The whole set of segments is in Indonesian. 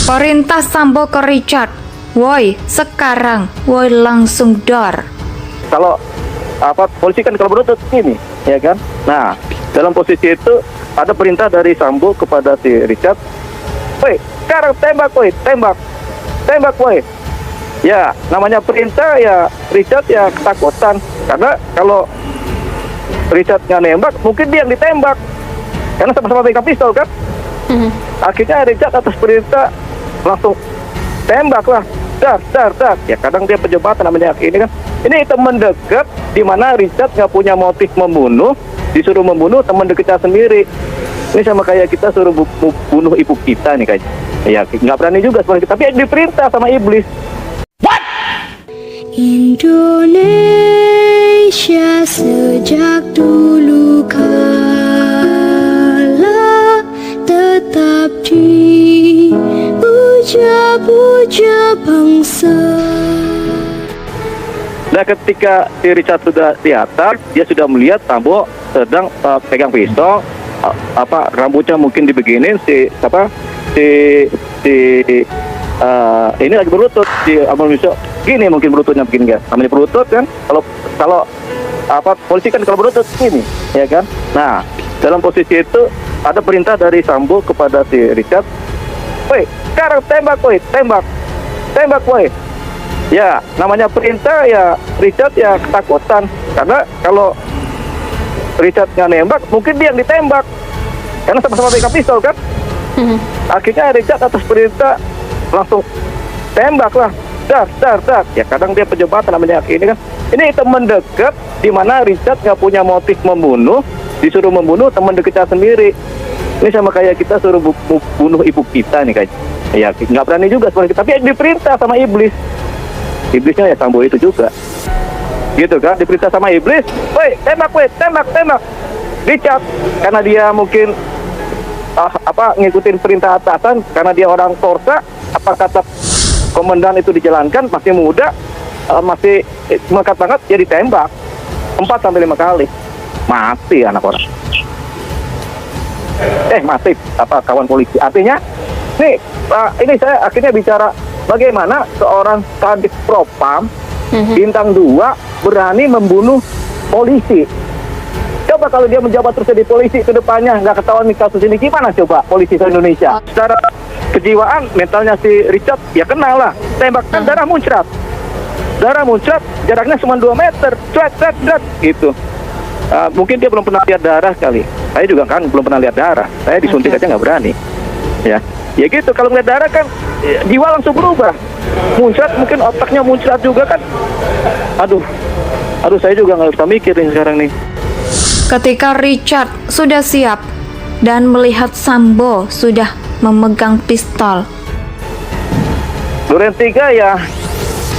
Perintah Sambo ke Richard, woi sekarang, woi langsung dar. Kalau polisi kan kalau berlutut ini, ya kan? Nah, dalam posisi itu ada perintah dari Sambo kepada si Richard, woi sekarang tembak, woi tembak, woi. Ya, namanya perintah ya Richard ya ketakutan karena kalau Richard nggak nembak, mungkin dia yang ditembak karena sama-sama pegang pistol kan. Akhirnya Richard atas perintah langsung tembak lah, dar. Ya kadang dia penjebatan namanya ini kan. Ini teman dekat di mana Richard nggak punya motif membunuh, disuruh membunuh teman dekatnya sendiri. Ini sama kayak kita suruh bunuh ibu kita nih kayaknya. Ya nggak berani juga sebenarnya, tapi diperintah sama iblis. Indonesia sejak dulu kala tetap dipuja-puja bangsa. Nah ketika si Richard sudah di atas, dia sudah melihat Sambo sedang pegang pistol, rambutnya mungkin dibeginin ini lagi berlutut si Abang Yusuf. Gini mungkin berlututnya begini kan, namanya berlutut kan. Kalau polisi kan kalau berlutut gini, ya kan. Nah dalam posisi itu ada perintah dari Sambo kepada si Richard, woi sekarang tembak, woi tembak, woi. Ya namanya perintah ya Richard ya ketakutan karena kalau Richard nggak nembak, mungkin dia yang ditembak karena sama-sama pegang pistol kan. Akhirnya Richard atas perintah langsung tembak lah, dar. Ya kadang dia penjebatan namanya ini kan. Ini teman dekat di mana Richard nggak punya motif membunuh, disuruh membunuh teman dekatnya sendiri. Ini sama kayak kita suruh bunuh ibu kita nih kayaknya. Ya nggak berani juga sebenarnya, tapi diperintah sama iblis. Iblisnya ya Sambo itu juga. Gitu kan, diperintah sama iblis, woi tembak. Richard karena dia mungkin ngikutin perintah atasan karena dia orang Korsa, apa kata komandan itu dijalankan, masih muda, masih melekat banget, dia ditembak 4-5 kali, mati anak orang. Mati kawan polisi. Artinya nih ini saya akhirnya bicara bagaimana seorang Kadif Propam bintang 2 berani membunuh polisi. Coba kalau dia menjabat terus jadi polisi ke depannya, nggak ketahuan nih kasus ini, gimana coba polisi di Indonesia? Secara kejiwaan, mentalnya si Richard, ya kenal lah. Tembak kan darah muncrat, jaraknya cuma 2 meter, cuat, gitu. Mungkin dia belum pernah lihat darah kali. Saya juga kan belum pernah lihat darah. Saya disuntik aja nggak berani. Ya gitu, kalau ngeliat darah kan jiwa langsung berubah. Muncrat, mungkin otaknya muncrat juga kan. Aduh, saya juga nggak bisa mikir nih sekarang nih. Ketika Richard sudah siap dan melihat Sambo sudah memegang pistol, Duren 3 ya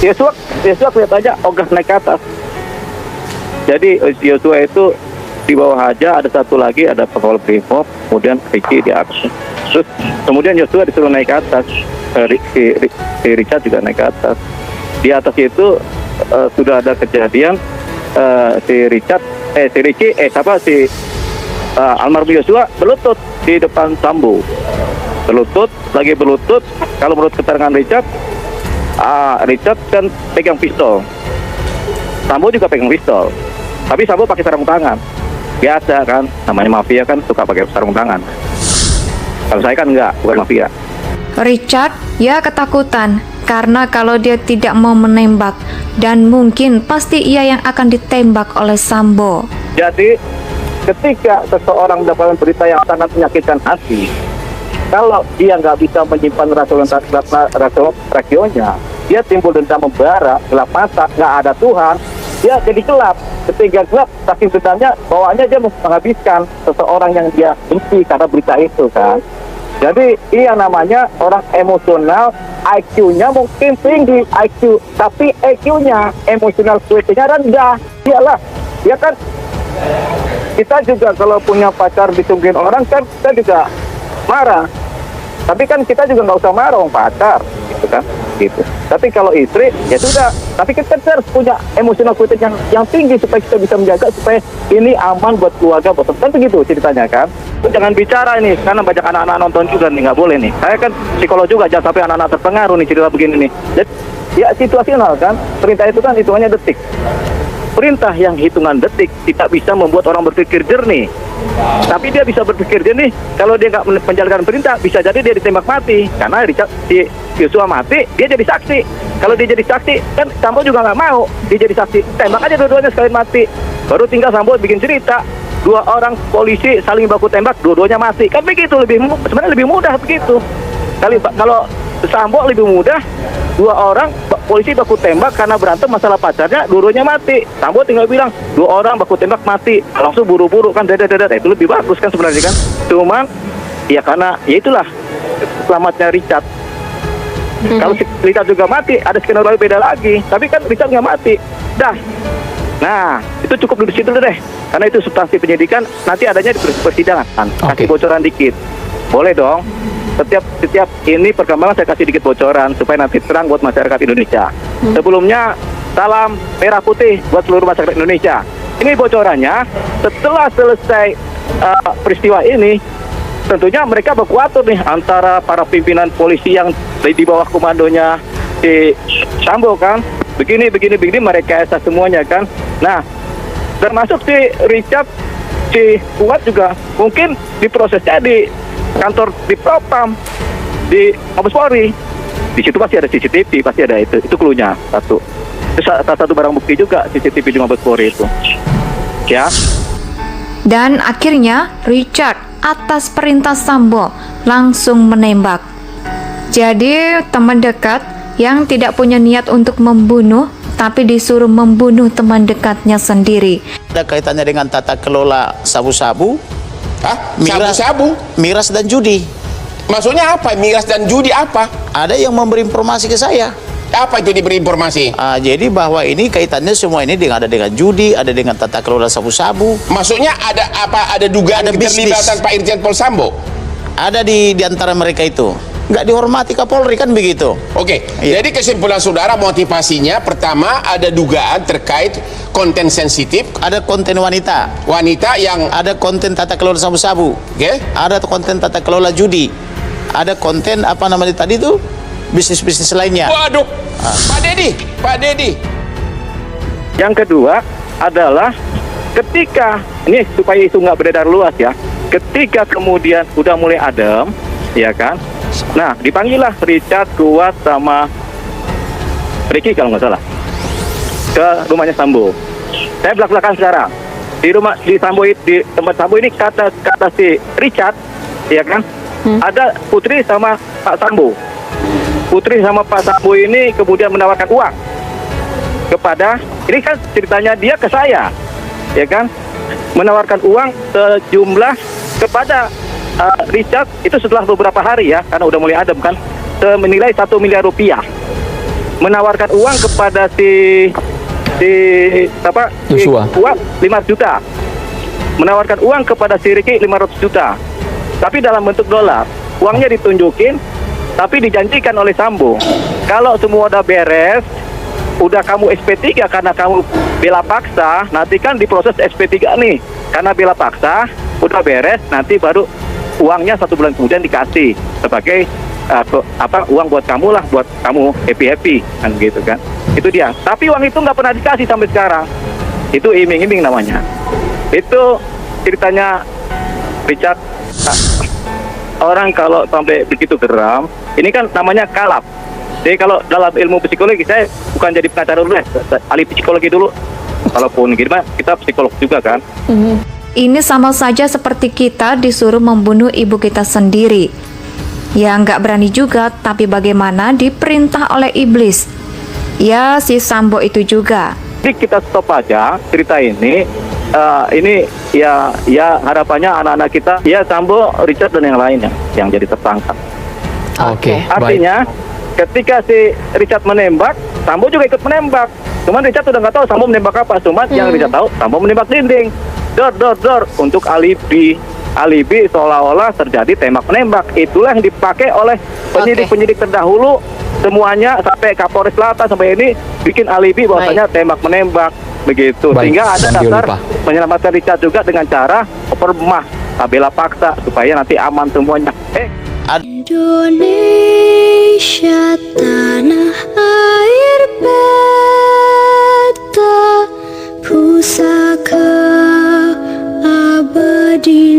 Yosua lihat aja ogah naik ke atas. Jadi Yosua itu di bawah aja, ada satu lagi, ada Pegawai Brimob, kemudian Ricky di atas. Terus kemudian Yosua disuruh naik ke atas, si Richard juga naik ke atas. Di atas itu sudah ada kejadian si Ricky almarhum Yosua berlutut di depan Sambo. Berlutut. Kalau menurut keterangan Richard kan pegang pistol. Sambo juga pegang pistol. Tapi Sambo pakai sarung tangan. Biasa kan, namanya mafia kan suka pakai sarung tangan. Kalau saya kan enggak, bukan mafia. Richard ya ketakutan karena kalau dia tidak mau menembak dan mungkin pasti ia yang akan ditembak oleh Sambo. Jadi ketika seseorang mendapatkan berita yang sangat menyakitkan hati, kalau dia nggak bisa menyimpan rasionya, dia timbul dendam membara, gelap mata, nggak ada Tuhan, dia jadi gelap. Ketika gelap, saking dendamnya, bawaannya dia menghabiskan seseorang yang dia benci karena berita itu kan. Jadi yang namanya orang emosional, IQ-nya mungkin tinggi IQ, tapi EQ-nya, emosional quotient-nya rendah. Iyalah, ya kan. Kita juga kalau punya pacar ditungguin orang kan kita juga marah. Tapi kan kita juga nggak usah marah pacar, gitu kan. gitu. Tapi kalau istri ya sudah, tapi kita harus punya emosional kualitas yang tinggi supaya kita bisa menjaga supaya ini aman buat keluarga, buat kan begitu ceritanya kan. Jangan bicara ini karena banyak anak-anak nonton juga nih, nggak boleh nih. Saya kan psikolog juga, jangan sampai anak-anak terpengaruh nih cerita begini nih. Jadi, ya situasional kan, perintah itu kan hitungannya detik. Perintah yang hitungan detik tidak bisa membuat orang berpikir jernih. Tapi dia bisa berpikir jernih kalau dia nggak menjalankan perintah, bisa jadi dia ditembak mati. Karena si Yosua mati, dia jadi saksi. Kalau dia jadi saksi, kan Sambo juga nggak mau dia jadi saksi. Tembak aja dua-duanya sekalian mati. Baru tinggal Sambo bikin cerita. 2 orang polisi saling baku tembak, dua-duanya mati. Kan begitu, sebenarnya lebih mudah begitu. Kalau Sambo lebih mudah, 2 orang polisi baku tembak karena berantem masalah pacarnya, dua-duanya mati. Sambo tinggal bilang 2 orang baku tembak mati, langsung buru-buru kan, dadah. Itu lebih bagus kan sebenarnya kan. Cuman ya karena ya itulah selamatnya Richard. Kalau Richard juga mati, ada skenario beda lagi. Tapi kan Richard nggak mati. Dah. Nah, itu cukup di situ deh. Karena itu substansi penyidikan, nanti adanya di persidangan. Kasih bocoran dikit. Boleh dong. Setiap ini perkembangan saya kasih dikit bocoran supaya nanti terang buat masyarakat Indonesia. Sebelumnya salam merah putih buat seluruh masyarakat Indonesia. Ini bocorannya setelah selesai peristiwa ini, tentunya mereka berkuatur nih antara para pimpinan polisi yang di bawah komandonya si Sambo kan. Begini mereka esa semuanya kan. Nah, termasuk si Richard, si Kuat juga mungkin diprosesnya di kantor di Propam, di Mabes Polri. Di situ pasti ada CCTV, pasti ada itu cluenya satu. Itu salah satu barang bukti juga CCTV di Mabes Polri itu. Ya. Dan akhirnya Richard atas perintah Sambo langsung menembak. Jadi teman dekat yang tidak punya niat untuk membunuh tapi disuruh membunuh teman dekatnya sendiri. Ada kaitannya dengan tata kelola sabu-sabu, Sabu-sabu? miras dan judi. Maksudnya apa? Miras dan judi apa? Ada yang memberi informasi ke saya. Apa itu diberi informasi? Jadi bahwa ini kaitannya semua ini ada dengan judi, ada dengan tata kelola sabu-sabu. Maksudnya ada apa? Ada dugaan Ada keterlibatan bisnis. Pak Irjen Pol Sambo? Ada di antara mereka itu. Nggak dihormati Kapolri kan begitu. Oke, Iya. jadi kesimpulan saudara motivasinya pertama ada dugaan terkait konten sensitif Ada konten wanita, yang ada konten tata kelola sabu-sabu, oke? ada konten tata kelola judi, ada konten apa namanya tadi itu bisnis-bisnis lainnya. Waduh, Pak Dedi. Yang kedua adalah ketika ini supaya isu nggak beredar luas ya. Ketika kemudian udah mulai adem, ya kan? Nah, dipanggillah Richard, Kuat sama Ricky kalau nggak salah ke rumahnya Sambo. Saya belak-belakan sekarang di Sambo, di tempat Sambo ini kata si Richard, ya kan? Ada Putri sama Pak Sambo. Putri sama Pak Sambo ini kemudian menawarkan uang kepada, ini kan ceritanya dia ke saya, ya kan? Menawarkan uang sejumlah kepada Richard itu setelah beberapa hari ya, karena udah mulai adem kan, menilai 1 miliar rupiah. Menawarkan uang kepada si Kuat 500 juta. Menawarkan uang kepada si Ricky 500 juta. Tapi dalam bentuk dolar. Uangnya ditunjukin, tapi dijanjikan oleh Sambo. Kalau semua udah beres, udah kamu SP3 karena kamu bela paksa, nanti kan diproses SP3 nih. Karena bela paksa, udah beres, nanti baru uangnya 1 bulan kemudian dikasih sebagai uang buat kamu lah, buat kamu happy kan gitu kan. Itu dia. Tapi uang itu nggak pernah dikasih sampai sekarang. Itu iming-iming namanya. Itu ceritanya Richard. Orang kalau sampai begitu geram, ini kan namanya kalap. Jadi kalau dalam ilmu psikologi, saya bukan jadi pengacara dulu, ahli psikologi dulu. Kalaupun gimana, kita psikolog juga kan. Ini sama saja seperti kita disuruh membunuh ibu kita sendiri. Ya nggak berani juga, tapi bagaimana diperintah oleh iblis. Ya si Sambo itu juga. Jadi kita stop aja cerita ini. Ini ya harapannya anak-anak kita, ya Sambo, Richard dan yang lainnya yang jadi tersangka. Oke, Artinya ketika si Richard menembak, Sambo juga ikut menembak. Cuman Richard udah nggak tahu Sambo menembak apa. Cuman yang Richard tahu, Sambo menembak dinding. Dor untuk alibi. alibi seolah-olah terjadi tembak-menembak. Itulah yang dipakai oleh penyidik-penyidik terdahulu semuanya sampai Kapolres Selatan sampai ini bikin alibi bahwasanya tembak-menembak begitu. Baik, Sehingga ada thank you, dasar Lipa. menyelamatkan Richard juga dengan cara permah bela paksa supaya nanti aman semuanya. Indonesia tanah air beta, pusaka abadi